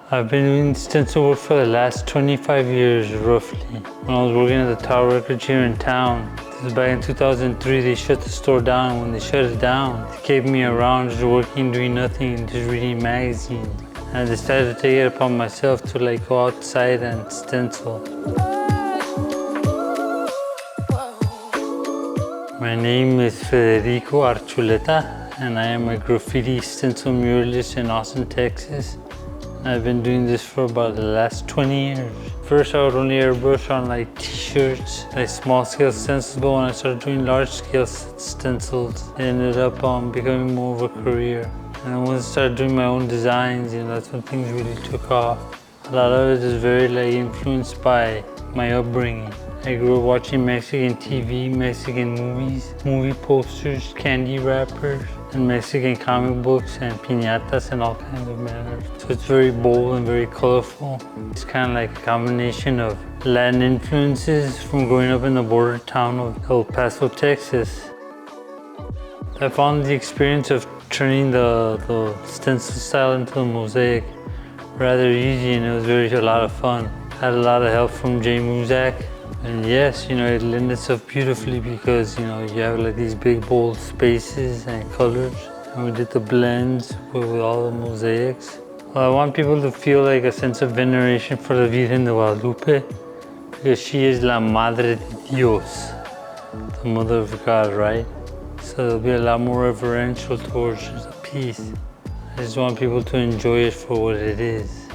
I've been doing stencil work for the last 25 years, roughly. When I was working at the Tower Records here in town, this was back in 2003, they shut the store down. When they shut it down, they kept me around just working, doing nothing, just reading magazines. And I decided to take it upon myself to go outside and stencil. My name is Federico Archuleta, and I am a graffiti stencil muralist in Austin, Texas. I've been doing this for about the last 20 years. First, I would only airbrush on t-shirts, small scale stencils, but when I started doing large scale stencils, it ended up becoming more of a career. And then once I started doing my own designs, that's when things really took off. A lot of it is very influenced by my upbringing. I grew up watching Mexican TV, Mexican movies, movie posters, candy wrappers, and Mexican comic books and piñatas and all kinds of manners. So it's very bold and very colorful. It's kind of like a combination of Latin influences from growing up in the border town of El Paso, Texas. I found the experience of turning the stencil style into the mosaic rather easy, and it was a lot of fun. I had a lot of help from Muzacz. And yes, it lends itself beautifully because, you have these big bold spaces and colors. And we did the blends with all the mosaics. Well, I want people to feel a sense of veneration for the Virgen de Guadalupe because she is La Madre de Dios, the Mother of God, right? So they'll be a lot more reverential towards the piece. I just want people to enjoy it for what it is.